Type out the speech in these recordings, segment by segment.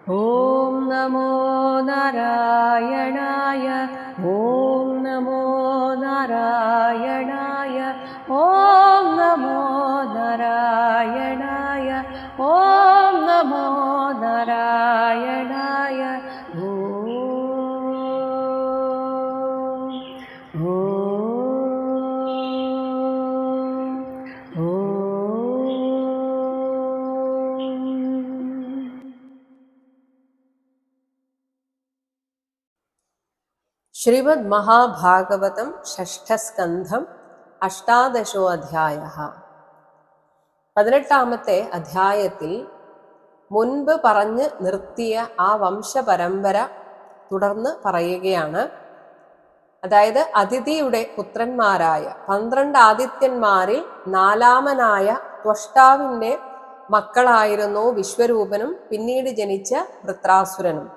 ഓം നമോ നാരായണായ. ഓം നമോ നാരായണായ. ഓം നമോ നാരായണായ. ഓം നമോ നാരായണായ. ഓം ശ്രീമദ് മഹാഭാഗവതം ഷഷ്ഠസ്കന്ധം അഷ്ടാദശോധ്യായഃ. 18ാമത്തെ അധ്യായത്തിൽ മുൻപ് പറഞ്ഞ് നിർത്തിയ ആ വംശപരമ്പര തുടർന്ന് പറയുകയാണ്. അതായത് അതിഥിയുടെ പുത്രന്മാരായ 12 ആദിത്യന്മാരിൽ 4ാമനായ ത്വഷ്ടാവിൻ്റെ മക്കളായിരുന്നു വിശ്വരൂപനും പിന്നീട് ജനിച്ച വൃത്രാസുരനും.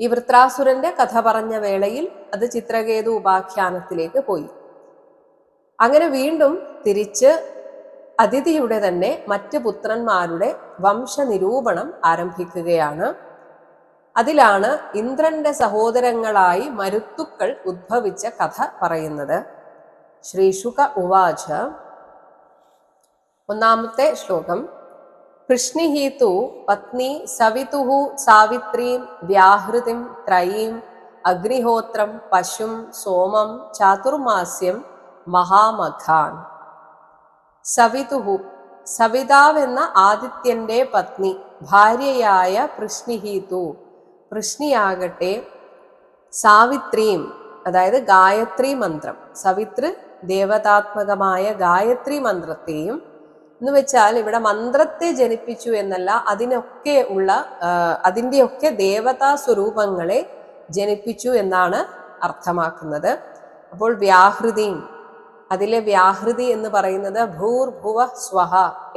ഈ വൃത്രാസുരന്റെ കഥ പറഞ്ഞ വേളയിൽ അത് ചിത്രകേതു ഉപാഖ്യാനത്തിലേക്ക് പോയി. അങ്ങനെ വീണ്ടും തിരിച്ച് അതിഥിയുടെ തന്നെ മറ്റ് പുത്രന്മാരുടെ വംശനിരൂപണം ആരംഭിക്കുകയാണ്. അതിലാണ് ഇന്ദ്രന്റെ സഹോദരങ്ങളായി മരുത്തുക്കൾ ഉദ്ഭവിച്ച കഥ പറയുന്നത്. ശ്രീശുക ഉവാച. 1ാമത്തെ ശ്ലോകം. കൃഷ്ണിഹീതു പത്നി സവിതുഃ സാവിത്രീം വ്യാഹൃതിം ത്രയീം അഗ്നിഹോത്രം പശും സോമം ചാതുർമാസ്യം മഹാമഖാൻ. സവിതുഃ സവിതാവെന്ന ആദിത്യന്റെ പത്നി ഭാര്യയായ കൃഷ്ണിഹീതു കൃഷ്ണിയാകട്ടെ സാവിത്രീം അതായത് ഗായത്രി മന്ത്രം, സവിതൃ ദേവതാത്മകമായ ഗായത്രി മന്ത്രത്തെയും എന്ന് വെച്ചാൽ ഇവിടെ മന്ത്രത്തെ ജനിപ്പിച്ചു എന്നല്ല, അതിൻ്റെയൊക്കെ ദേവതാ സ്വരൂപങ്ങളെ ജനിപ്പിച്ചു എന്നാണ് അർത്ഥമാക്കുന്നത്. അപ്പോൾ വ്യാഹൃതിയും, അതിലെ വ്യാഹൃതി എന്ന് പറയുന്നത് ഭൂർഭുവ സ്വഹ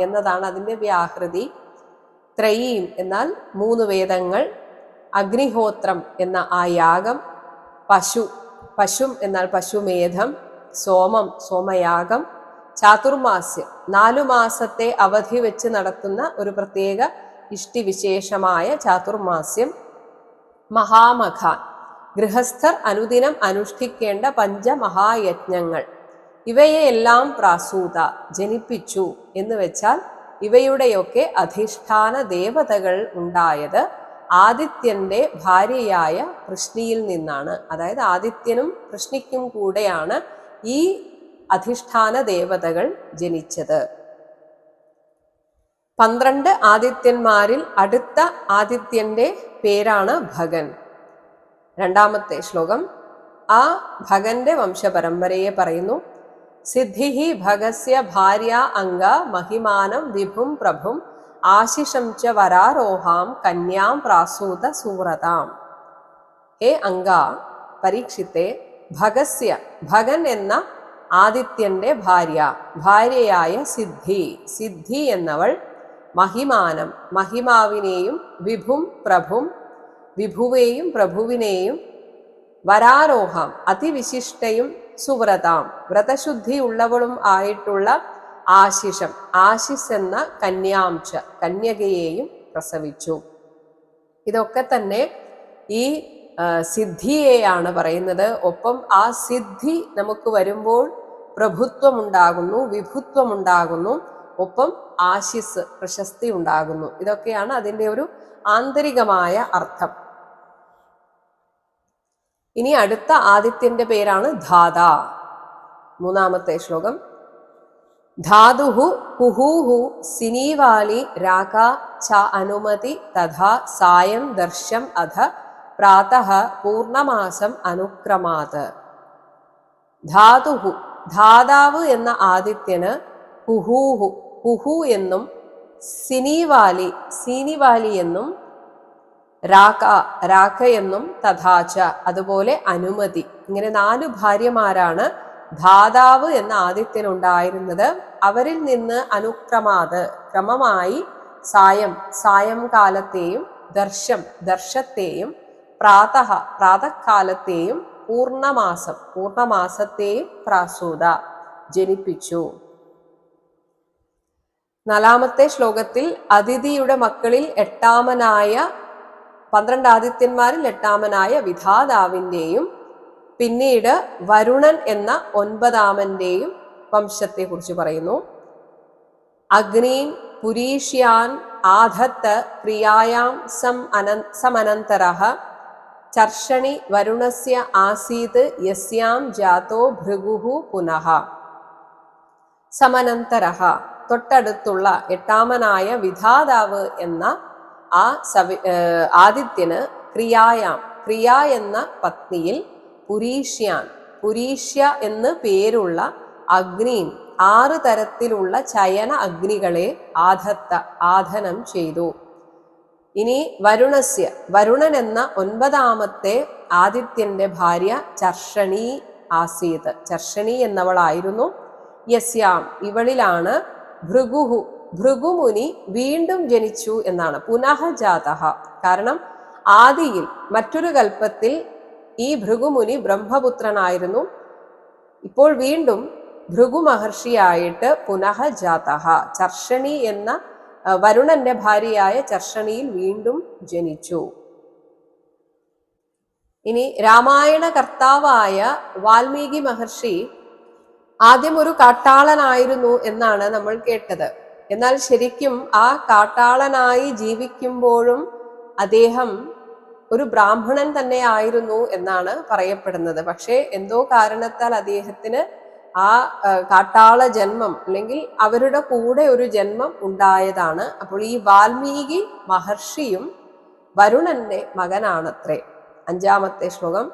എന്നതാണ് അതിൻ്റെ വ്യാഹൃതി. ത്രയീം എന്നാൽ 3 വേദങ്ങൾ, അഗ്നിഹോത്രം എന്ന ആ യാഗം, പശും എന്നാൽ പശുമേധം, സോമം സോമയാഗം, ചാതുർമാസ്യം 4 മാസത്തെ അവധി വെച്ച് നടത്തുന്ന ഒരു പ്രത്യേക ഇഷ്ടിവിശേഷമായ ചാതുർമാസ്യം, മഹാമഖാൻ ഗൃഹസ്ഥർ അനുദിനം അനുഷ്ഠിക്കേണ്ട 5 മഹായജ്ഞങ്ങൾ, ഇവയെല്ലാം പ്രാസൂത ജനിപ്പിച്ചു എന്ന് വെച്ചാൽ ഇവയുടെയൊക്കെ അധിഷ്ഠാന ദേവതകൾ ഉണ്ടായത് ആദിത്യന്റെ ഭാര്യയായ കൃഷ്ണിയിൽ നിന്നാണ്. അതായത് ആദിത്യനും കൃഷ്ണിക്കും കൂടെയാണ് ഈ അധിഷ്ഠാന ദേവതകൾ ജനിച്ചത്. 12 ആദിത്യന്മാരിൽ അടുത്ത ആദിത്യന്റെ പേരാണ് ഭഗൻ. 2ാമത്തെ ശ്ലോകം. ആ ഭഗന്റെ വംശപരമ്പരയെ പറയുന്നു. സിദ്ധിഹി ഭഗസ്യ ഭാര്യ അംഗ മഹിമാനം വിഭും പ്രഭും ആശിഷം ച വരാരോഹാം കന്യാം പ്രാസൂത സൂറതാം. ഹേ അംഗ, പരീക്ഷിത്തെ, ഭഗസ്യ ഭഗൻ എന്ന ആദിത്യന്റെ ഭാര്യയായ സിദ്ധി എന്നവൾ മഹിമാനം മഹിമാവിനെയും വിഭും പ്രഭും വിഭുവേയും പ്രഭുവിനെയും വരാരോഹാം അതിവിശിഷ്ടയും സുവ്രതാം വ്രതശുദ്ധിയുള്ളവളും ആയിട്ടുള്ള ആശിസ് എന്ന കന്യാംശ കന്യകയെയും പ്രസവിച്ചു. ഇതൊക്കെ തന്നെ ഈ സിദ്ധിയെയാണ് പറയുന്നത്. ഒപ്പം ആ സിദ്ധി നമുക്ക് വരുമ്പോൾ പ്രഭുത്വമുണ്ടാകുന്നു, വിഭുത്വമുണ്ടാകുന്നു, ഒപ്പം ആശിസ് പ്രശസ്തി ഉണ്ടാകുന്നു. ഇതൊക്കെയാണ് അതിൻ്റെ ഒരു ആന്തരികമായ അർത്ഥം. ഇനി അടുത്ത ആദിത്യന്റെ പേരാണ് ധാത. 3ാമത്തെ ശ്ലോകം. ധാതുഹു കുഹൂഹു സിനീവാലി രാക ച അനുമതി തഥാ സായം ദർശം അധ പ്രാതഃ പൂർണമാസം അനുക്രമാത്. ധാതുഹു ധാതാവ് എന്ന ആദിത്യന് കുഹു എന്നും സീനിവാലി എന്നും രാക എന്നും തഥാച അതുപോലെ അനുമതി, ഇങ്ങനെ 4 ഭാര്യമാരാണ് ധാതാവ് എന്ന ആദിത്യനുണ്ടായിരുന്നത്. അവരിൽ നിന്ന് അനുക്രമാത് ക്രമമായി സായംകാലത്തെയും ദർശത്തെയും പ്രാതഃകാലത്തെയും പൂർണമാസത്തെയും പ്രാസൂത ജനിപ്പിച്ചു. 4ാമത്തെ ശ്ലോകത്തിൽ അതിഥിയുടെ മക്കളിൽ 8ാമനായ 12 ആദിത്യന്മാരിൽ 8ാമനായ വിധാതാവിൻ്റെയും പിന്നീട് വരുണൻ എന്ന 9ാമന്റെയും വംശത്തെ കുറിച്ച് പറയുന്നു. അഗ്നീൻ പുരീഷ്യാൻ ആധത്ത് ക്രിയായാം സമനന്തരഃ ചർഷണി വരുണസ്യ ആസീത് യസ്യാം ജാതോ ഭൃഗുഹു പുനഃ. സമനന്തരഃ തൊട്ടടുത്തുള്ള 8ാമനായ വിധാതാവ് എന്ന ആ ആദിത്യന് ക്രിയായാം, ക്രിയ എന്ന പത്നിയിൽ പുരീഷ്യാൻ, പുരീഷ്യ എന്ന് പേരുള്ള അഗ്നീൻ 6 തരത്തിലുള്ള ചയന അഗ്നികളെ ആധനം ചെയ്തു. ഇനി വരുണസ്യ, വരുണൻ എന്ന 9ാമത്തെ ആദിത്യന്റെ ഭാര്യ ചർഷണി ആസീത്, ചർഷണി എന്നവളായിരുന്നു. യസ്യാം ഇവളിലാണ് ഭൃഗുഹു, ഭൃഗുമുനി വീണ്ടും ജനിച്ചു എന്നാണ്. പുനഃ ജാതഃ, കാരണം ആദിയിൽ മറ്റൊരു കൽപ്പത്തിൽ ഈ ഭൃഗുമുനി ബ്രഹ്മപുത്രനായിരുന്നു. ഇപ്പോൾ വീണ്ടും ഭൃഗു മഹർഷിയായിട്ട് പുനഃ ജാതഃ, ചർഷണി എന്ന വരുണന്റെ ഭാര്യയായ ചർഷണിയിൽ വീണ്ടും ജനിച്ചു. ഇനി രാമായണ കർത്താവായ വാൽമീകി മഹർഷി ആദ്യം ഒരു കാട്ടാളനായിരുന്നു എന്നാണ് നമ്മൾ കേട്ടത്. എന്നാൽ ശരിക്കും ആ കാട്ടാളനായി ജീവിക്കുമ്പോഴും അദ്ദേഹം ഒരു ബ്രാഹ്മണൻ തന്നെ ആയിരുന്നു എന്നാണ് പറയപ്പെടുന്നത്. പക്ഷേ എന്തോ കാരണത്താൽ അദ്ദേഹത്തിന് ആ കാട്ടാള ജന്മം അല്ലെങ്കിൽ അവരുടെ കൂടെ ഒരു ജന്മം ഉണ്ടായതാണ്. അപ്പോൾ ഈ വാൽമീകി മഹർഷിയും വരുണന്റെ മകനാണത്രേ. 5ാമത്തെ ശ്ലോകം.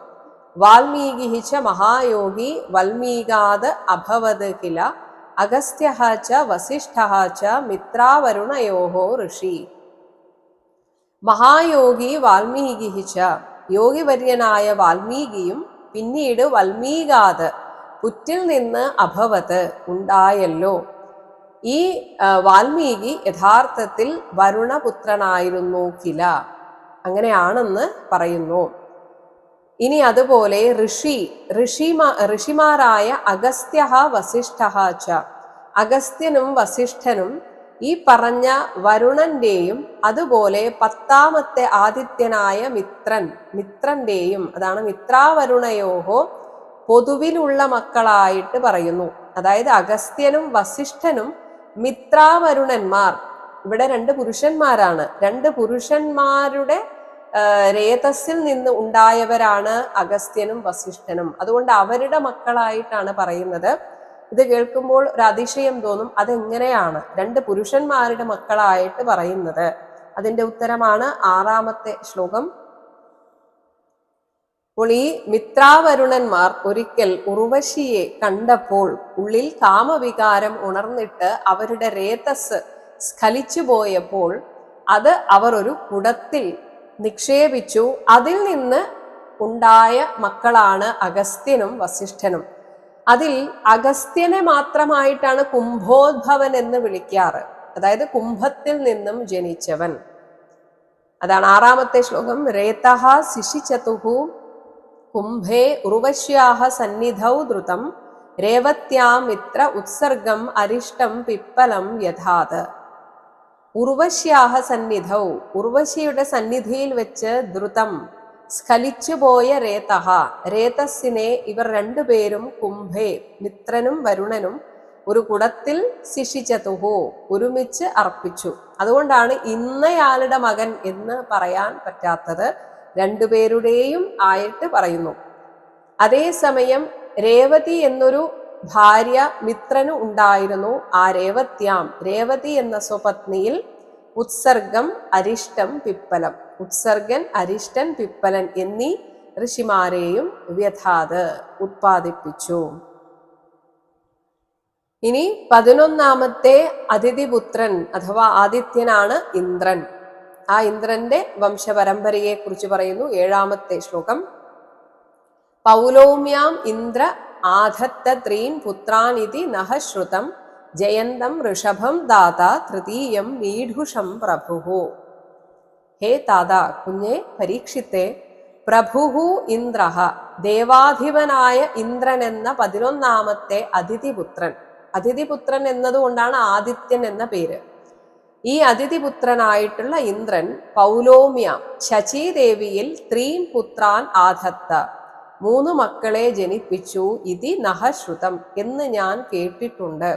വാൽമീകി ച മഹായോഗി വൽമീകാത് അഭവത് കില അഗസ്ത്യഃ ച വസിഷ്ഠഃ ച മിത്രാവരുണയോഹോ ഋഷി. മഹായോഗി വാൽമീകി ച, യോഗിവര്യനായ വാൽമീകിയും പിന്നീട് വൽമീകാത് പുറ്റിൽ നിന്ന് അഭവത് ഉണ്ടായല്ലോ. ഈ വാൽമീകി യഥാർത്ഥത്തിൽ വരുണപുത്രനായിരുന്നു കില, അങ്ങനെയാണെന്ന് പറയുന്നു. ഇനി അതുപോലെ ഋഷിമാരായ അഗസ്ത്യഃ വസിഷ്ഠഃ ച, അഗസ്ത്യനും വസിഷ്ഠനും ഈ പറഞ്ഞ വരുണന്റെയും അതുപോലെ 10ാമത്തെ ആദിത്യനായ മിത്രന്റെയും, അതാണ് മിത്രാവരുണയോഹോ, പൊതുവിലുള്ള മക്കളായിട്ട് പറയുന്നു. അതായത് അഗസ്ത്യനും വസിഷ്ഠനും മിത്രാവരുണന്മാർ, ഇവിടെ 2 പുരുഷന്മാരാണ്. 2 പുരുഷന്മാരുടെ രേതസ്സിൽ നിന്ന് ഉണ്ടായവരാണ് അഗസ്ത്യനും വസിഷ്ഠനും. അതുകൊണ്ട് അവരുടെ മക്കളായിട്ടാണ് പറയുന്നത്. ഇത് കേൾക്കുമ്പോൾ ഒരു അതിശയം തോന്നും, അതെങ്ങനെയാണ് 2 പുരുഷന്മാരുടെ മക്കളായിട്ട് പറയുന്നത്? അതിന്റെ ഉത്തരമാണ് 6ാമത്തെ ശ്ലോകം. അപ്പോൾ ഈ മിത്രാവരുണന്മാർ ഒരിക്കൽ ഉർവശിയെ കണ്ടപ്പോൾ ഉള്ളിൽ കാമവികാരം ഉണർന്നിട്ട് അവരുടെ രേതസ് സ്ഖലിച്ചു പോയപ്പോൾ അത് അവർ ഒരു കുടത്തിൽ നിക്ഷേപിച്ചു. അതിൽ നിന്ന് ഉണ്ടായ മക്കളാണ് അഗസ്ത്യനും വസിഷ്ഠനും. അതിൽ അഗസ്ത്യനെ മാത്രമായിട്ടാണ് കുംഭോദ്ഭവൻ എന്ന് വിളിക്കാറ്, അതായത് കുംഭത്തിൽ നിന്നും ജനിച്ചവൻ. അതാണ് 6ാമത്തെ ശ്ലോകം. രേതഃ ശിശിചതുഃ കുംഭേ ഉർവശ്യാഃ സന്നിധൗ ദ്രുതം രേവത്യാം മിത്ര ഉത്സർഗം അരിഷ്ടം പിപ്പലം യഥാത്. ഉർവശ്യാഃ സന്നിധൗ, ഉർവശിയുടെ സന്നിധിയിൽ വെച്ച് ദ്രുതം സ്ഖലിച്ചുപോയ രേതഃ, രേതസ്സിനെ ഇവർ 2 പേരും കുംഭേ, മിത്രനും വരുണനും ഒരു കുടത്തിൽ ശിശിചതുഹു ഒരുമിച്ച് അർപ്പിച്ചു. അതുകൊണ്ടാണ് ഇന്നയാളുടെ മകൻ എന്ന് പറയാൻ പറ്റാത്തത്, 2 പേരുടെയും ആയിട്ട് പറയുന്നു. അതേസമയം രേവതി എന്നൊരു ഭാര്യ മിത്രന് ഉണ്ടായിരുന്നു. ആ രേവത്യാം, രേവതി എന്ന സ്വപത്നിയിൽ ഉത്സർഗം അരിഷ്ടം പിപ്പലം, ഉത്സർഗൻ അരിഷ്ടൻ പിപ്പലൻ എന്നീ ഋഷിമാരെയും വ്യഥാത് ഉത്പാദിപ്പിച്ചു. ഇനി 11ാമത്തെ അതിഥിപുത്രൻ അഥവാ ആദിത്യനാണ് ഇന്ദ്രൻ. ആ ഇന്ദ്രന്റെ വംശപരമ്പരയെ കുറിച്ച് പറയുന്നു. 7ാമത്തെ ശ്ലോകം. പൗലോമ്യാം ഇന്ദ്ര ആധത്ത 3 പുത്രാനിതി നഹ ശ്രുതം ജയന്തം ഋഷഭം ദാത തൃതീയം മീഢുഷം പ്രഭുഹു. ഹേ താത, കുഞ്ഞെ പരീക്ഷിത്തെ, പ്രഭുഹു ഇന്ദ്രഃ, ദേവാധിപനായ ഇന്ദ്രൻ എന്ന 11ാമത്തെ അതിഥിപുത്രൻ. അതിഥിപുത്രൻ എന്നതുകൊണ്ടാണ് ആദിത്യൻ എന്ന പേര്. ഈ അതിഥിപുത്രനായിട്ടുള്ള ഇന്ദ്രൻ പൗലോമ്യ ശചീദേവിയിൽ 3 പുത്രാൻ ആധത്ത 3 മക്കളെ ജനിപ്പിച്ചു ഇതി നഹശ്രുതം എന്ന് ഞാൻ കേട്ടിട്ടുണ്ട്.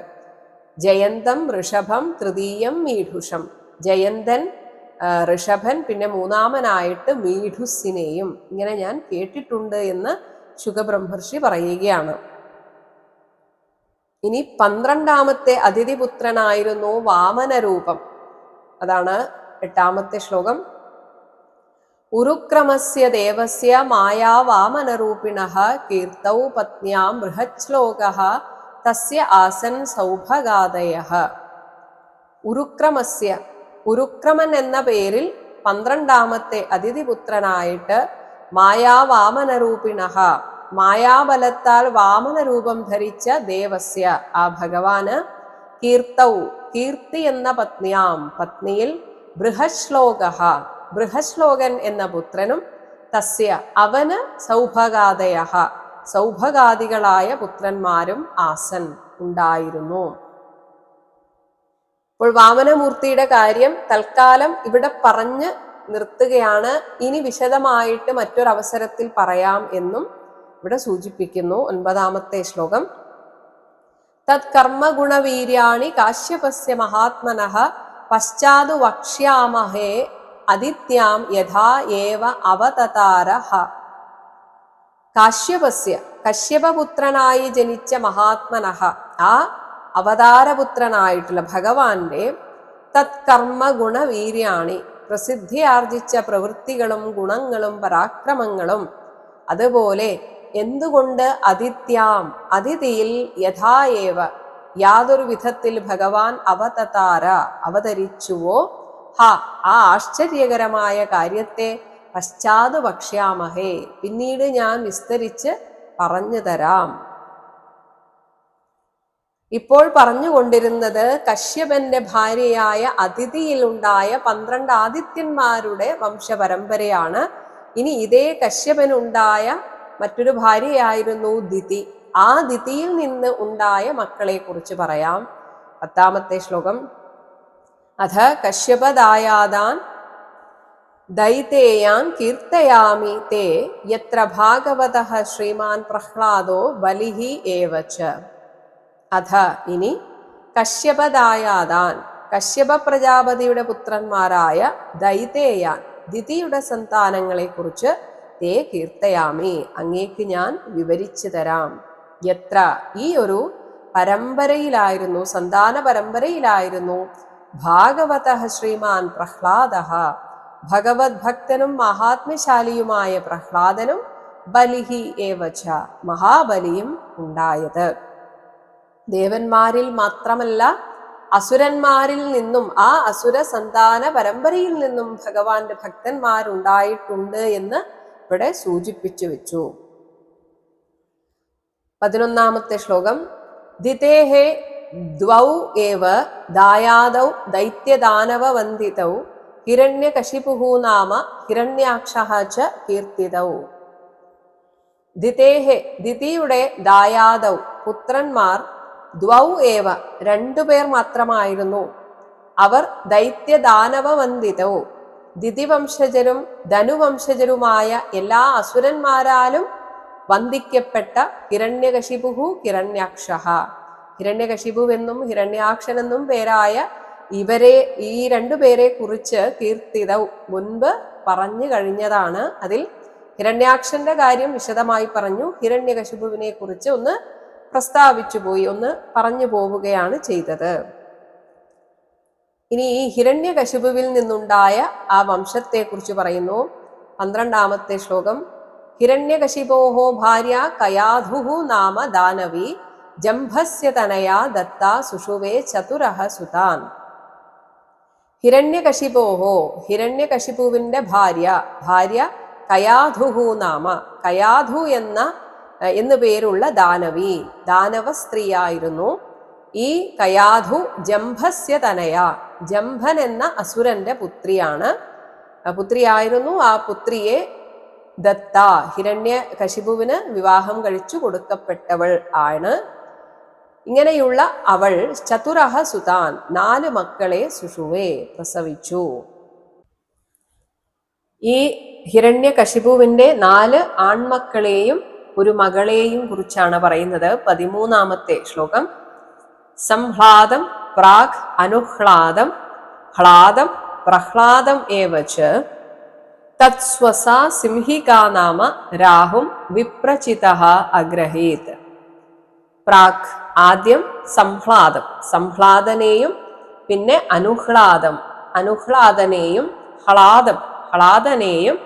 ജയന്തം ഋഷഭം തൃതീയം മീഢുഷം. ജയന്തൻ, ഋഷഭൻ, പിന്നെ മൂന്നാമനായിട്ട് മീഢുസിനെയും ഇങ്ങനെ ഞാൻ കേട്ടിട്ടുണ്ട് എന്ന് ശുകബ്രഹ്മർഷി പറയുകയാണ്. ഇനി 12ാമത്തെ അതിഥിപുത്രനായിരുന്നു വാമനരൂപം. അതാണ് 8ാമത്തെ ശ്ലോകം. ഉരുക്രമസ്യ ദേവസ്യ മായാ വാമനരൂപിണഃ കീർത്തൗ പത്ന്യാം ബൃഹശ്ലോകഃ തസ്യ ആസൻ സൗഭഗാദയഃ. ഉരുക്രമസ്യ, ഉരുക്രമൻ എന്ന പേരിൽ 12ാമത്തെ അതിഥിപുത്രനായിട്ട് മായാവാമനരൂപിണഃ, മായാബലത്താൽ വാമനരൂപം ധരിച്ച ദേവസ്യ, ആ ഭഗവാന്, കീർത്തൗ, കീർത്തി എന്ന പത്നിയാം, പത്നിയിൽ, ബൃഹശ്ലോകഃ, ബൃഹശ്ലോകൻ എന്ന പുത്രനും, തസ്യ അവന്, സൗഭഗാദയഃ, സൗഭഗാദികളായ പുത്രന്മാരും ആസൻ ഉണ്ടായിരുന്നു. അപ്പോൾ വാമനമൂർത്തിയുടെ കാര്യം തൽക്കാലം ഇവിടെ പറഞ്ഞ് നിർത്തുകയാണ്. ഇനി വിശദമായിട്ട് മറ്റൊരവസരത്തിൽ പറയാം എന്നും ഇവിടെ സൂചിപ്പിക്കുന്നു. 9ാമത്തെ ശ്ലോകം. തത് കർമ്മഗുണവീര്യാണി കാശ്യപസ്യ മഹാത്മനഃ പശ്ചാതു വക്ഷ്യാമഹേ അദിത്യാം യഥാ ഏവ അവതതാരഃ. കാശ്യപസ്യ, കശ്യപപുത്രനായി ജനിച്ച മഹാത്മനഃ, ആ അവതാരപുത്രനായിട്ടുള്ള ഭഗവാന്റെ, തത്കർമ്മ ഗുണവീര്യാണി, പ്രസിദ്ധി ആർജിച്ച പ്രവൃത്തികളും ഗുണങ്ങളും പരാക്രമങ്ങളും, അതുപോലെ എന്തുകൊണ്ട് അതിഥ്യാം, അതിഥിയിൽ, യഥായേവ, യാതൊരു വിധത്തിൽ ഭഗവാൻ അവതതാര, അവതരിച്ചുവോ, ഹ, ആ ആശ്ചര്യകരമായ കാര്യത്തെ, പശ്ചാത് വക്ഷ്യാമഹേ, പിന്നീട് ഞാൻ വിസ്തരിച്ച് പറഞ്ഞു തരാം. ഇപ്പോൾ പറഞ്ഞുകൊണ്ടിരുന്നത് കശ്യപന്റെ ഭാര്യയായ അതിഥിയിലുണ്ടായ 12 ആദിത്യന്മാരുടെ വംശപരമ്പരയാണ്. ഇനി ഇതേ കശ്യപനുണ്ടായ മറ്റൊരു ഭാര്യയായിരുന്നു ദിതി. ആ ദിതിയിൽ നിന്ന് ഉണ്ടായ മക്കളെ കുറിച്ച് പറയാം. 10ാമത്തെ ശ്ലോകം. അഥ കശ്യപദായാദാൻ ദൈതേയാൻ കീർത്തയാമി തേ യത്ര ഭാഗവതഃ ശ്രീമാൻ പ്രഹ്ലാദോ ബലിഹി ഏവച. അഥ ഇനി, കശ്യപദായാദാൻ, കശ്യപ പ്രജാപതിയുടെ പുത്രന്മാരായ ദൈതേയാൻ, ദിതിയുടെ സന്താനങ്ങളെ കുറിച്ച്, തേ കീർത്തയാമി, അങ്ങേക്ക് ഞാൻ വിവരിച്ചു തരാം. യത്ര, ഈ ഒരു പരമ്പരയിലായിരുന്നു, സന്താന പരമ്പരയിലായിരുന്നു, ഭാഗവതഃ ശ്രീമാൻ പ്രഹ്ലാദഃ, ഭഗവത് ഭക്തനും മഹാത്മ്യശാലിയുമായ പ്രഹ്ലാദനും, ബലിഹി ഏവച, മഹാബലിയും ഉണ്ടായത്. ദേവന്മാരിൽ മാത്രമല്ല അസുരന്മാരിൽ നിന്നും, ആ അസുര സന്താന പരമ്പരയിൽ നിന്നും ഭഗവാന്റെ ഭക്തന്മാരുണ്ടായിട്ടുണ്ട് എന്ന് ഇവിടെ സൂചിപ്പിച്ചു വെച്ചു. 11ാമത്തെ ശ്ലോകം. ദിതേഹേ ദ്വൗ ഏവ ദായാദൗ ദൈത്യദാനവ വന്ദിതൗ ഹിരണ്യകശിപുഃ നാമ ഹിരണ്യാക്ഷഃ ച കീർത്തിതൗ. ദിതേഹേ, ദിതിയുടെ ദായാദൗ, പുത്രന്മാർ, ദ്വൗ ഏവ, 2 പേർ മാത്രമായിരുന്നു. അവർ ദൈത്യദാനവ വന്ദിതൗ, ദിതിവംശജരും ധനുവംശജരുമായ എല്ലാ അസുരന്മാരാലും വന്ദിക്കപ്പെട്ട ഹിരണ്യകശിപുഃ ഹിരണ്യാക്ഷഃ, ഹിരണ്യകശിപുവെന്നും ഹിരണ്യാക്ഷനെന്നും പേരായ ഇവരെ, ഈ 2 പേരെ കുറിച്ച് കീർത്തിതൗ, മുൻപ് പറഞ്ഞു കഴിഞ്ഞതാണ്. അതിൽ ഹിരണ്യാക്ഷന്റെ കാര്യം വിശദമായി പറഞ്ഞു, ഹിരണ്യകശിപുവിനെ കുറിച്ച് ഒന്ന് പ്രസ്താവിച്ചു പോയി, ഒന്ന് പറഞ്ഞു പോവുകയാണ് ചെയ്തത്. ഇനി ഈ ഹിരണ്യകശിപുവിൽ നിന്നുണ്ടായ ആ വംശത്തെ കുറിച്ച് പറയുന്നു. 12ാമത്തെ ശ്ലോകം. ഹിരണ്യകശിപോഹോ ഭാര്യ കയാധുഃ നാമ ദാനവി ജംഭസ്യ തനയാ ദത്താ സുഷുവേ ചതുരഃ സുതാൻ. ഹിരണ്യകശിപോഹോ, ഹിരണ്യകശിപുവിന്റെ ഭാര്യ കയാധുഃ നാമ, കയാധു എന്ന് പേരുള്ള ദാനവി, ദാനവ സ്ത്രീയായിരുന്നു. ഈ കയാധു ജംഭസ്യ തനയ, ജംഭൻ എന്ന അസുരന്റെ പുത്രിയായിരുന്നു. ആ പുത്രിയെ ദത്ത, ഹിരണ്യകശിപുവിന് വിവാഹം കഴിച്ചു കൊടുക്കപ്പെട്ടവൾ ആണ്. ഇങ്ങനെയുള്ള അവൾ ചതുരഹ സുതാൻ 4 മക്കളെ സുഷുവേ പ്രസവിച്ചു. ഈ ഹിരണ്യകശിപുവിന്റെ 4 ആൺമക്കളെയും ഒരു മകളെയും കുറിച്ചാണ് പറയുന്നത്. 13ാമത്തെ ശ്ലോകം. സംഹ്ലാദം പ്രാഗ് അനുഹ്ലാദം ഹ്ലാദം പ്രഹ്ലാദം ഏവച തത്സ്വസാ സിംഹികാ നാമ രാഹും വിപ്രചിതഃ അഗ്രഹീത്. പ്രാഗ് ആദ്യം സംഹ്ലാദം, സംഹ്ലാദനെയും പിന്നെ അനുഹ്ലാദം, അനുഹ്ലാദനെയും ഹ്ലാദം, ഹ്ലാദനെയും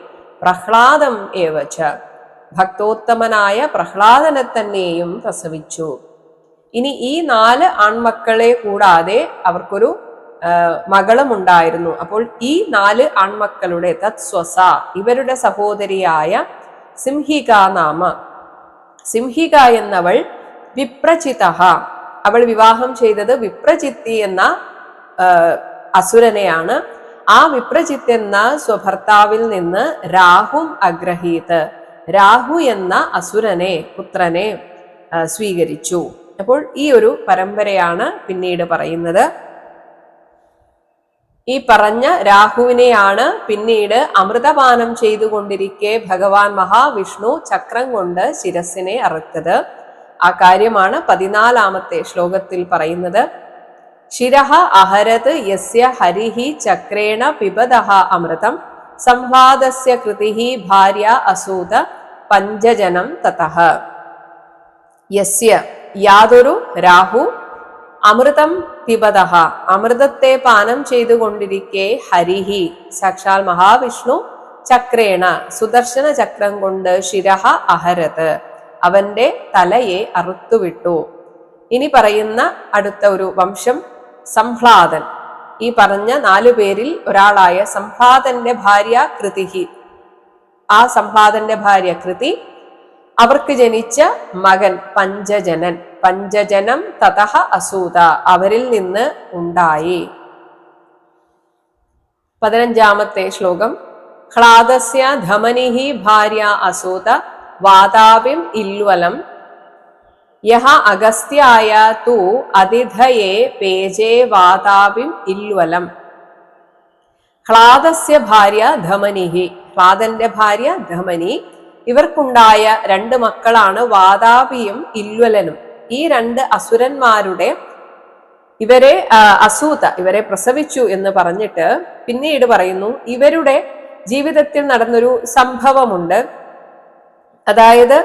പ്രഹ്ലാദം ഏവച ഭക്തോത്തമനായ പ്രഹ്ലാദനെ തന്നെയും പ്രസവിച്ചു. ഇനി ഈ 4 ആൺമക്കളെ കൂടാതെ അവർക്കൊരു മകളും ഉണ്ടായിരുന്നു. അപ്പോൾ ഈ 4 ആൺമക്കളുടെ തത്സ്വസ ഇവരുടെ സഹോദരിയായ സിംഹിക നാമ, സിംഹിക എന്നവൾ വിപ്രചിത, അവൾ വിവാഹം ചെയ്തത് വിപ്രചിത്തി എന്ന അസുരനെയാണ്. ആ വിപ്രചിത്ത് എന്ന സ്വഭർത്താവിൽ നിന്ന് രാഹും അഗ്രഹീത്, രാഹു എന്ന അസുരനെ പുത്രനെ സ്വീകരിച്ചു. അപ്പോൾ ഈ ഒരു പരമ്പരയാണ് പിന്നീട് പറയുന്നത്. ഈ പറഞ്ഞ രാഹുവിനെയാണ് പിന്നീട് അമൃതപാനം ചെയ്തുകൊണ്ടിരിക്കെ ഭഗവാൻ മഹാവിഷ്ണു ചക്രം കൊണ്ട് ശിരസിനെ അറുത്തത്. ആ കാര്യമാണ് 14ാമത്തെ ശ്ലോകത്തിൽ പറയുന്നത്. ശിരഹ അഹരത് യസ്യ ഹരിഹി ചക്രേണ പിബതഃ അമൃതം സംവാദസ്യ കൃതിഹി ഭാര്യ അസൂത പഞ്ചജനം തതഃ. യസ്യ യാതൊരു രാഹു അമൃതം പിബതഃ അമൃതത്തെ പാനം ചെയ്തുകൊണ്ടിരിക്കെ ഹരിഹി സാക്ഷാൽ മഹാവിഷ്ണു ചക്രേണ സുദർശന ചക്രം കൊണ്ട് ശിരഹ അഹരത് അവന്റെ തലയെ അറുത്തുവിട്ടു. ഇനി പറയുന്ന അടുത്ത ഒരു വംശം സംഹ്ലാദൻ. ഈ പറഞ്ഞ 4 പേരിൽ ഒരാളായ സംഹ്ലാദന്റെ ഭാര്യ കൃതിഹി, ആ സംഹ്ലാദന്റെ ഭാര്യ കൃതി, അവർക്ക് ജനിച്ച മകൻ പഞ്ചജനൻ, പഞ്ചജനം തതഃ അസൂത അവരിൽ നിന്ന് ഉണ്ടായി. 15ാമത്തെ ശ്ലോകം. ഹ്ലാദസ്യ ധമനിഹി ഭാര്യ അസൂത വാതാപിം ഇല്വലം യഹ അഗസ്ത്യായ തു അതിഥയേ പേജേ വാതാപിം ഇല്വലം. ഹ്ലാദസ്യ ഭാര്യ ധമനിഹി, ഹ്ലാദന്റെ ഭാര്യ ധമനി, ഇവർക്കുണ്ടായ 2 മക്കളാണ് വാതാപിയും ഇല്വലനും. ഈ 2 അസുരന്മാരുടെ ഇവരെ അസൂത ഇവരെ പ്രസവിച്ചു എന്ന് പറഞ്ഞിട്ട് പിന്നീട് പറയുന്നു ഇവരുടെ ജീവിതത്തിൽ നടന്നൊരു സംഭവമുണ്ട്. അതായത്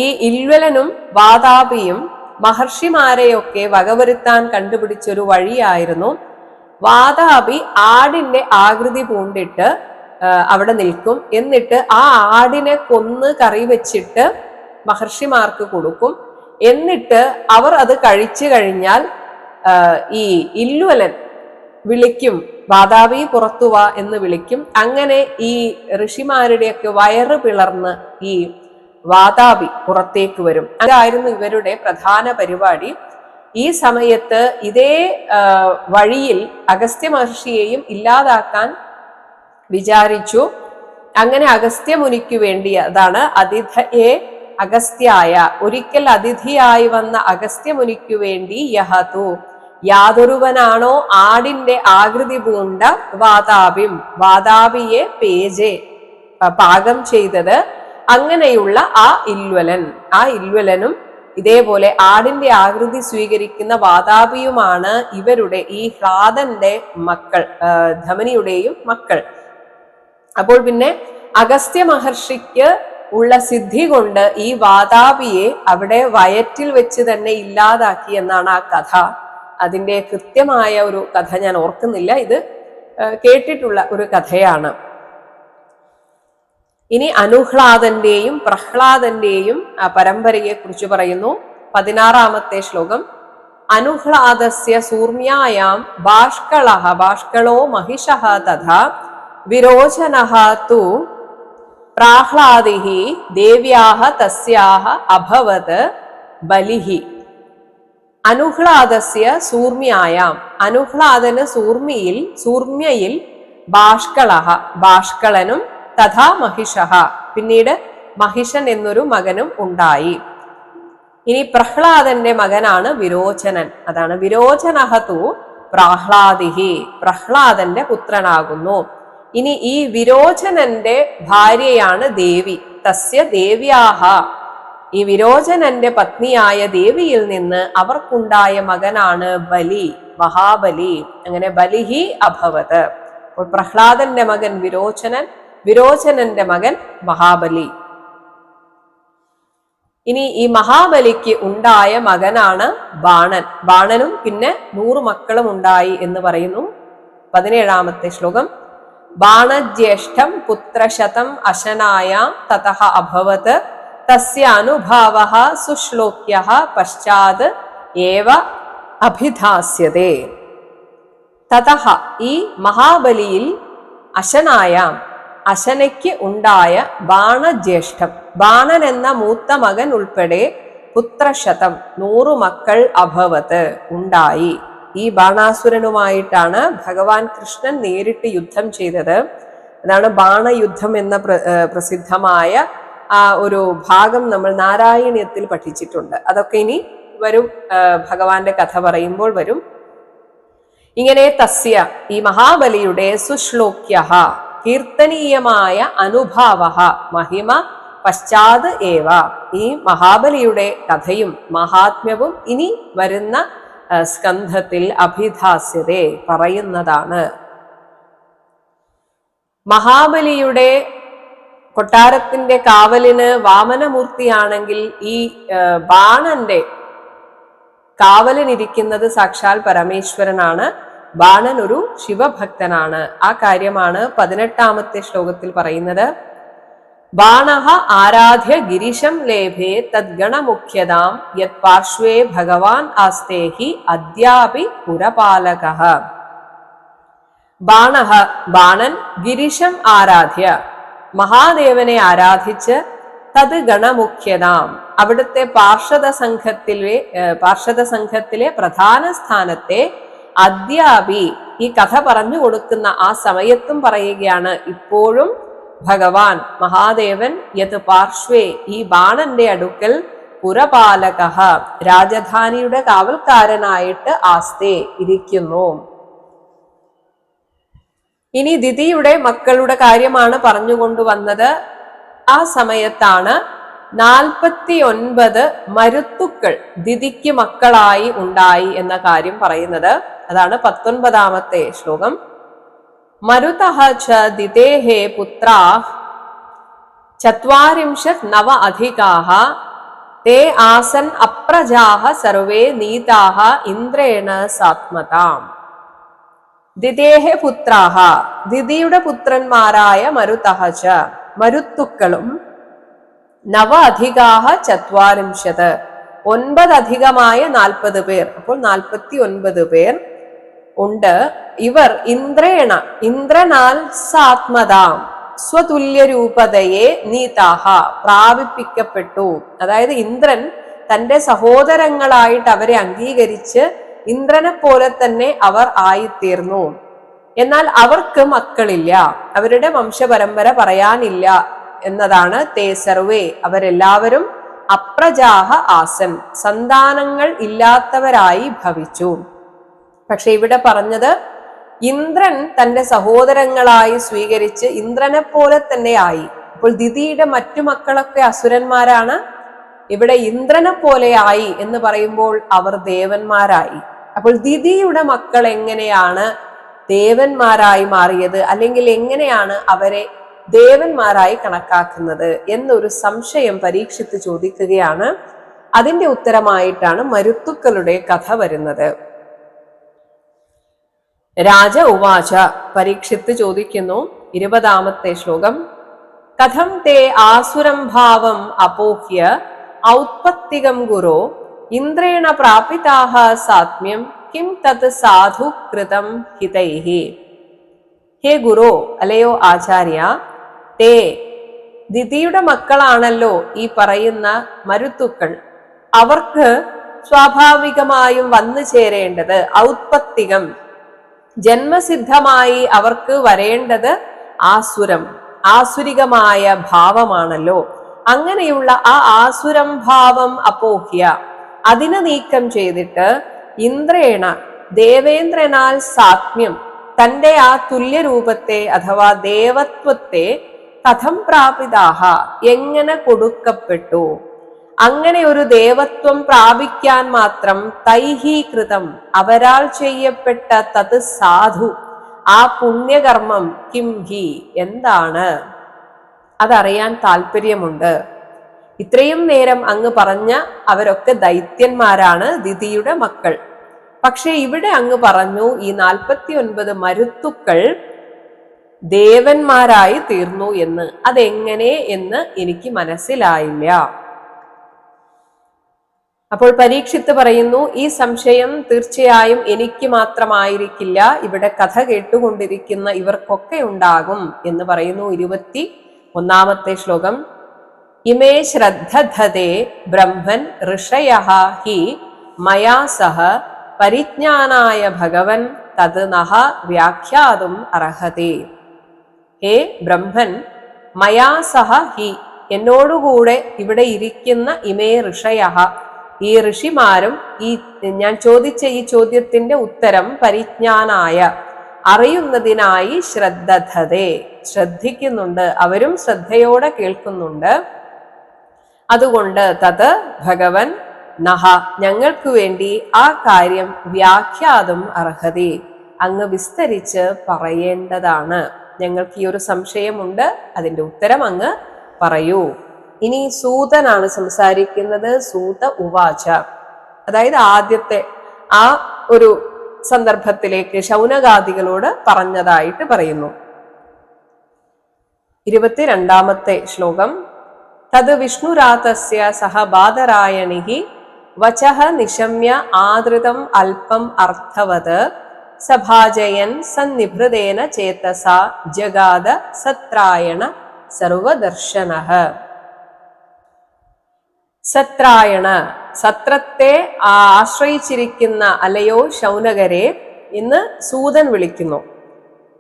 ഈ ഇല്വലനും വാതാപിയും മഹർഷിമാരെയൊക്കെ വകവരുത്താൻ കണ്ടുപിടിച്ചൊരു വഴിയായിരുന്നു. വാതാപി ആടിന്റെ ആകൃതി പൂണ്ടിട്ട് അവിടെ നിൽക്കും. എന്നിട്ട് ആ ആടിനെ കൊന്ന് കറി വെച്ചിട്ട് മഹർഷിമാർക്ക് കൊടുക്കും. എന്നിട്ട് അവർ അത് കഴിച്ചു കഴിഞ്ഞാൽ ഈ ഇല്വലൻ വിളിക്കും, വാതാപി പുറത്തുവാ എന്ന് വിളിക്കും. അങ്ങനെ ഈ ഋഷിമാരുടെയൊക്കെ വയറ് പിളർന്ന് ഈ വാതാപി പുറത്തേക്ക് വരും. അതായിരുന്നു ഇവരുടെ പ്രധാന പരിപാടി. ഈ സമയത്ത് ഇതേ വഴിയിൽ അഗസ്ത്യ മഹർഷിയെയും ഇല്ലാതാക്കാൻ വിചാരിച്ചു. അങ്ങനെ അഗസ്ത്യമുനിക്ക് വേണ്ടി, അതാണ് അതിഥയെ അഗസ്ത്യായ, ഒരിക്കൽ അതിഥിയായി വന്ന അഗസ്ത്യമുനിക്ക് വേണ്ടി യഹതു യാതൊരുവനാണോ ആടിന്റെ ആകൃതി പൂണ്ട വാതാപിം വാതാപിയെ പേജെ പാകം ചെയ്തത്, അങ്ങനെയുള്ള ആ ഇല്വലനും ഇതേപോലെ ആടിന്റെ ആകൃതി സ്വീകരിക്കുന്ന വാതാപിയുമാണ് ഇവരുടെ ഈ ഹ്ലാദന്റെ മക്കൾ, ധമനിയുടെയും മക്കൾ. അപ്പോൾ പിന്നെ അഗസ്ത്യ മഹർഷിക്ക് ഉള്ള സിദ്ധി കൊണ്ട് ഈ വാതാപിയെ അവിടെ വയറ്റിൽ വെച്ച് തന്നെ ഇല്ലാതാക്കി എന്നാണ് ആ കഥ. അതിന്റെ കൃത്യമായ ഒരു കഥ ഞാൻ ഓർക്കുന്നില്ല, ഇത് കേട്ടിട്ടുള്ള ഒരു കഥയാണ്. ഇനി അനുഹ്ലാദന്റെയും പ്രഹ്ലാദന്റെയും പരമ്പരയെ കുറിച്ച് പറയുന്നു. 16ാമത്തെ ശ്ലോകം. അനുഹ്ലാദസ്യ സൂർമ്യായാം ബാഷ്കളഃ ബാഷ്കളോ മഹിഷഃ തഥാ വിരോചനഃ തു പ്രാഹ്ലാദിഃ ദേവ്യാഃ തസ്യാഃ അഭവത് ബലിഃ. അനുഹ്ലാദസ്യ സൂർമ്യായാം, അനുഹ്ലാദന് സൂർമ്യയിൽ ബാഷ്കളഃ ബാഷ്കളനും തഥാ മഹിഷഃ പിന്നീട് മഹിഷൻ എന്നൊരു മകനും ഉണ്ടായി. ഇനി പ്രഹ്ലാദന്റെ മകനാണ് വിരോചനൻ. അതാണ് വിരോചനഹതു പ്രഹ്ലാദിഹി, പ്രഹ്ലാദന്റെ പുത്രനാകുന്നു. ഇനി ഈ വിരോചനന്റെ ഭാര്യയാണ് ദേവി. തസ്യ ദേവ്യാഹ, ഈ വിരോചനന്റെ പത്നിയായ ദേവിയിൽ നിന്ന് അവർക്കുണ്ടായ മകനാണ് ബലി, മഹാബലി. അങ്ങനെ ബലിഹി അഭവത്. അപ്പോൾ പ്രഹ്ലാദന്റെ മകൻ വിരോചനൻ, വിരോചനന്റെ മകൻ മഹാബലി. ഇനി ഈ മഹാബലിക്ക് ഉണ്ടായ മകനാണ് ബാണൻ. ബാണനും പിന്നെ 100 മക്കളും ഉണ്ടായി എന്ന് പറയുന്നു. 17ാമത്തെ ശ്ലോകം. ബാണജ്യേഷ്ഠം പുത്രശതം അശനായാം തതഃ അഭവത് തസ്യ അനുഭാവഃ സുശ്ലോക്യഃ പശ്ചാത് ഏവ അഭിധാസ്യതേ. തതഃ, ഈ മഹാബലിയിൽ അശനായാം, അശനയ്ക്ക് ഉണ്ടായ ബാണജ്യേഷ്ഠം, ബാണൻ എന്ന മൂത്ത മകൻ ഉൾപ്പെടെ പുത്രശതം 100 മക്കൾ അഭവത് ഉണ്ടായി. ഈ ബാണാസുരനുമായിട്ടാണ് ഭഗവാൻ കൃഷ്ണൻ നേരിട്ട് യുദ്ധം ചെയ്തത്. അതാണ് ബാണയുദ്ധം എന്ന പ്രസിദ്ധമായ ആ ഒരു ഭാഗം നമ്മൾ നാരായണീയത്തിൽ പഠിച്ചിട്ടുണ്ട്. അതൊക്കെ ഇനി വരും, ഭഗവാന്റെ കഥ പറയുമ്പോൾ വരും. ഇങ്ങനെ തസ്യ, ഈ മഹാബലിയുടെ സുശ്ലോക്യഃ, കീർത്തനീയമായ അനുഭാവഃ, മഹിമ പശ്ചാത് ഏവ, ഈ മഹാബലിയുടെ കഥയും മഹാത്മ്യവും ഇനി വരുന്ന സ്കന്ധത്തിൽ അഭിധാസ്യതേ, പറയുന്നതാണ്. മഹാബലിയുടെ കൊട്ടാരത്തിന്റെ കാവലിന് വാമനമൂർത്തിയാണെങ്കിൽ ഈ ബാണന്റെ കാവലിനിരിക്കുന്നത് സാക്ഷാൽ പരമേശ്വരനാണ്. ബാണൻ ഒരു ശിവഭക്തനാണ്. ആ കാര്യമാണ് 18ാമത്തെ ശ്ലോകത്തിൽ പറയുന്നത്. ബാണഃ ആരാധ്യ ഗിരിശം ലേഭേ തദ്ഗണമുഖ്യതാം യത് പാർശ്വേ ഭഗവാൻ ആസ്തേഹി അദ്യാപി പുരപാലകഃ. ബാണഃ, ബാണൻ, ഗിരിശം ആരാധ്യ, മഹാദേവനെ ആരാധിച്ച്, തത് ഗണമുഖ്യതാം, അവിടുത്തെ പാർഷദ സംഘത്തിലെ പ്രധാന സ്ഥാനത്തെ, അദ്യാപി, ഈ കഥ പറഞ്ഞു കൊടുക്കുന്ന ആ സമയത്തും പറയുകയാണ്, ഇപ്പോഴും ഭഗവാൻ മഹാദേവൻ യത് പാർശ്വേ, ഈ ബാണന്റെ അടുക്കൽ, പുരപാലകഃ, രാജധാനിയുടെ കാവൽക്കാരനായിട്ട് ആസ്തേ, ഇരിക്കുന്നു. ഇനി ദിതിയുടെ മക്കളുടെ കാര്യമാണ് പറഞ്ഞുകൊണ്ടുവന്നത്. ആ സമയത്താണ് 49 മരുത്തുക്കൾ ദിതിക്ക് മക്കളായി ഉണ്ടായി എന്ന കാര്യം പറയുന്നത്. അതാണ് 19ാമത്തെ ശ്ലോകം. മരുതഃ ച ദിതേഹേ പുത്രാഃ 49 അധികാഃ തേ ആസൻ അപ്രജാഃ സർവേ നീതാഃ ഇന്ദ്രേണ സാത്മതാം. ദിതേഹേ പുത്രാഃ, ദിതിയുടെ പുത്രന്മാരായ മരുതഃ ച, മരുത്തുക്കളും, 9 അധികാഃ 49, 9 അധികമായ 40 പേർ, അപ്പോൾ 49 പേർ ഉണ്ട്. ഇവർ ഇന്ദ്രേണ, ഇന്ദ്രനാൽ സാത്മതാം, സ്വതുല്യരൂപതയെ നീതാഹ, പ്രാപിപ്പിക്കപ്പെട്ടു. അതായത് ഇന്ദ്രൻ തന്റെ സഹോദരങ്ങളായിട്ട് അവരെ അംഗീകരിച്ച് ഇന്ദ്രനെ പോലെ തന്നെ അവർ ആയിത്തീർന്നു. എന്നാൽ അവർക്ക് മക്കളില്ല, അവരുടെ വംശപരമ്പര പറയാനില്ല എന്നതാണ്. തേ സർവേ, അവരെല്ലാവരും അപ്രജാഹ ആസൻ, സന്താനങ്ങൾ ഇല്ലാത്തവരായി ഭവിച്ചു. പക്ഷെ ഇവിടെ പറഞ്ഞത് ഇന്ദ്രൻ തന്റെ സഹോദരങ്ങളായി സ്വീകരിച്ച് ഇന്ദ്രനെ പോലെ തന്നെ ആയി. അപ്പോൾ ദിതിയുടെ മറ്റു മക്കളൊക്കെ അസുരന്മാരാണ്. ഇവിടെ ഇന്ദ്രനെ പോലെ ആയി എന്ന് പറയുമ്പോൾ അവർ ദേവന്മാരായി. അപ്പോൾ ദിതിയുടെ മക്കൾ എങ്ങനെയാണ് ദേവന്മാരായി മാറിയത്, അല്ലെങ്കിൽ എങ്ങനെയാണ് അവരെ ദേവന്മാരായി കണക്കാക്കുന്നത് എന്നൊരു സംശയം പരീക്ഷിത്ത് ചോദിക്കുകയാണ്. അതിന്റെ ഉത്തരമായിട്ടാണ് മരുത്തുക്കളുടെ കഥ വരുന്നത്. രാജ ഉവാച, പരീക്ഷിത്ത് ചോദിക്കുന്നു. 20ാമത്തെ ശ്ലോകം. കഥം തേ ആസുരം ഭാവം അപോഹ്യ ഔത്പത്തികം ഗുരോ ഇന്ദ്രേണ പ്രാപിതാഹ സാത്മ്യം കിം തത് സാധു കൃതം ഹിതൈഹി. ഹേ ഗുരു, അല്ലയോ ആചാര്യ, തേ, ദിതിയുടെ മക്കളാണല്ലോ ഈ പറയുന്ന മരുത്തുക്കൾ. അവർക്ക് സ്വാഭാവികമായും വന്നു ചേരേണ്ടത് ഔത്പത്തികം, ജന്മസിദ്ധമായി അവർക്ക് വരേണ്ടത് ആസുരം, ആസുരികമായ ഭാവമാണല്ലോ. അങ്ങനെയുള്ള ആ ആസുരം ഭാവം അപോഹ്യ, അതിനെ നീക്കം ചെയ്തിട്ട് ഇന്ദ്രേണ ദേവേന്ദ്രനാൽ സാത്മ്യം, തന്റെ ആ തുല്യരൂപത്തെ അഥവാ ദേവത്വത്തെ കഥം പ്രാപിതാഹ, എങ്ങനെ കൊടുക്കപ്പെട്ടു, അങ്ങനെ ഒരു ദേവത്വം പ്രാപിക്കാൻ മാത്രം തൈഹീകൃതം, അവരാൽ ചെയ്യപ്പെട്ട തത് സാധു, ആ പുണ്യകർമ്മം കിം ഹി, എന്താണ്, അതറിയാൻ താല്പര്യമുണ്ട്. ഇത്രയും നേരം അങ്ങ് പറഞ്ഞ അവരൊക്കെ ദൈത്യന്മാരാണ്, ദിതിയുടെ മക്കൾ. പക്ഷെ ഇവിടെ അങ്ങ് പറഞ്ഞു ഈ 49 മരുത്തുക്കൾ ദേവന്മാരായി തീർന്നു എന്ന്. അതെങ്ങനെ എന്ന് എനിക്ക് മനസ്സിലായില്ല. അപ്പോൾ പരീക്ഷിത്ത് പറയുന്നു, ഈ സംശയം തീർച്ചയായും എനിക്ക് മാത്രമായിരിക്കില്ല, ഇവിടെ കഥ കേട്ടുകൊണ്ടിരിക്കുന്ന ഇവർക്കൊക്കെ ഉണ്ടാകും എന്ന് പറയുന്നു. 21-ാമത്തെ ശ്ലോകം. ഇമേ ശ്രദ്ധധതേ ബ്രഹ്മൻ ഋഷയഃ ഹി മയാ സഹ പരിജ്ഞാനായ ഭഗവൻ തത് നഹ വ്യാഖ്യാതും അർഹതേ. ഹേ ബ്രഹ്മൻ, മയാ സഹ ഹി, എന്നോടുകൂടെ ഇവിടെ ഇരിക്കുന്ന ഇമേ ഋഷയഃ, ഈ ഋഷിമാരും ഈ ഞാൻ ചോദിച്ച ഈ ചോദ്യത്തിന്റെ ഉത്തരം പരിജ്ഞാനായ, അറിയുന്നതിനായി ശ്രദ്ധധതേ, ശ്രദ്ധിക്കുന്നുണ്ട്, അവരും ശ്രദ്ധയോടെ കേൾക്കുന്നുണ്ട്. അതുകൊണ്ട് തത് ഭഗവൻ നഹ, ഞങ്ങൾക്ക് വേണ്ടി ആ കാര്യം വ്യാഖ്യാതും അർഹതി, അങ്ങ് വിസ്തരിച്ച് പറയേണ്ടതാണ്. ഞങ്ങൾക്ക് ഈ ഒരു സംശയമുണ്ട്, അതിന്റെ ഉത്തരം അങ്ങ് പറയൂ. ഇനി സൂതനാണ് സംസാരിക്കുന്നത്. സൂത ഉവാച, അതായത് ആദ്യത്തെ ആ ഒരു സന്ദർഭത്തിലേക്ക് ശൗനകാദികളോട് പറഞ്ഞതായിട്ട് പറയുന്നു. 22-ാമത്തെ ശ്ലോകം. തത് വിഷ്ണുരാതസ്യ സഹ ബാദരായണിഹി വചഃ നിശമ്യ ആദൃതം അല്പം അർത്ഥവത് സഭാജയൻ സന്നിഭൃതേന ചേതസ ജഗാദ സത്രായണ സർവദർശനഃ. സത്രായണ, സത്രത്തെ ആശ്രയിച്ചിരിക്കുന്ന അലയോ ശൗനകരെ ഇന്ന് സൂതൻ വിളിക്കുന്നു.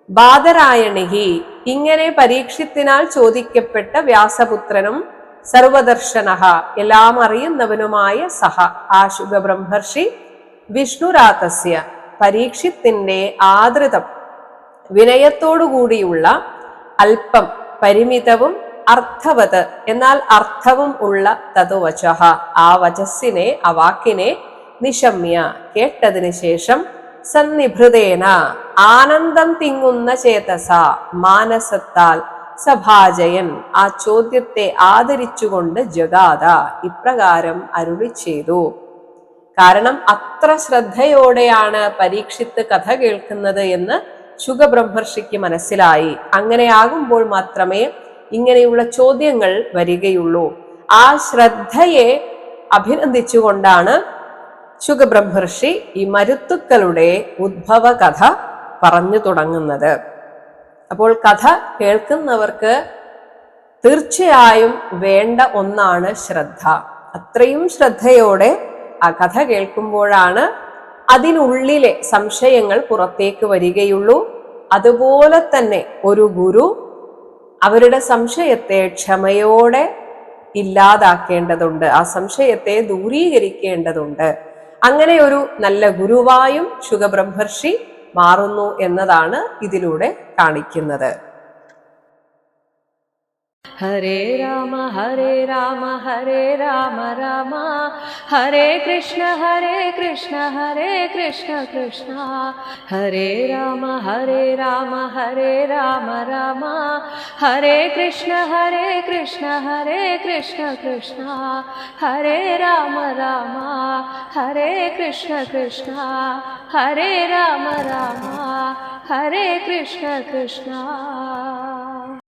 ബാദരായണിഹി, ഇങ്ങനെ പരീക്ഷത്തിനാൽ ചോദിക്കപ്പെട്ട വ്യാസപുത്രനും സർവദർശനഃ, എല്ലാം അറിയുന്നവനുമായ സഹ, ആ ശുഗബ്രഹ്മർഷി വിഷ്ണുരാതസ്യ, പരീക്ഷത്തിന്റെ ആദൃതം വിനയത്തോടുകൂടിയുള്ള അല്പം പരിമിതവും അർത്ഥവത് എന്നാൽ അർത്ഥവും ഉള്ള തതുവചഃ, ആ വചസ്സിനെ ആ വാക്കിനെ നിശമ്യ കേട്ടതിന് ശേഷം സന്നിഭൃതേന ആനന്ദം തിങ്ങുന്ന ചേതസ മാനസത്താൽ സഭാജയൻ ആ ചോദ്യത്തെ ആദരിച്ചുകൊണ്ട് ജഗാദ ഇപ്രകാരം അരുളി ചെയ്തു. കാരണം അത്ര ശ്രദ്ധയോടെയാണ് പരീക്ഷിത്ത് കഥ കേൾക്കുന്നത് എന്ന് ശുഗബ്രഹ്മർഷിക്ക് മനസ്സിലായി. അങ്ങനെയാകുമ്പോൾ മാത്രമേ ഇങ്ങനെയുള്ള ചോദ്യങ്ങൾ വരികയുള്ളൂ. ആ ശ്രദ്ധയെ അഭിനന്ദിച്ചുകൊണ്ടാണ് ശുഗബ്രഹ്മർഷി ഈ മരുത്തുക്കളുടെ ഉദ്ഭവ കഥ പറഞ്ഞു തുടങ്ങുന്നത്. അപ്പോൾ കഥ കേൾക്കുന്നവർക്ക് തീർച്ചയായും വേണ്ട ഒന്നാണ് ശ്രദ്ധ. അത്രയും ശ്രദ്ധയോടെ ആ കഥ കേൾക്കുമ്പോഴാണ് അതിനുള്ളിലെ സംശയങ്ങൾ പുറത്തേക്ക് വരികയുള്ളൂ. അതുപോലെ തന്നെ ഒരു ഗുരു അവരുടെ സംശയത്തെ ക്ഷമയോടെ ഇല്ലാതാക്കേണ്ടതുണ്ട്, ആ സംശയത്തെ ദൂരീകരിക്കേണ്ടതുണ്ട്. അങ്ങനെ ഒരു നല്ല ഗുരുവായും ശുഗബ്രഹ്മർഷി മാറുന്നു എന്നതാണ് ഇതിലൂടെ കാണിക്കുന്നത്. ഹരേ രാമ ഹരേ രാമ ഹരേ രാമ രാമ ഹരേ കൃഷ്ണ ഹരേ കൃഷ്ണ കൃഷ്ണ ഹരേ രാമ ഹരേ രാമ ഹരേ രാമ രാമ ഹരേ കൃഷ്ണ കൃഷ്ണ ഹരേ രാമ രാമ ഹരേ കൃഷ്ണ ഹരേ രാമ രാമ ഹരേ കൃഷ്ണ.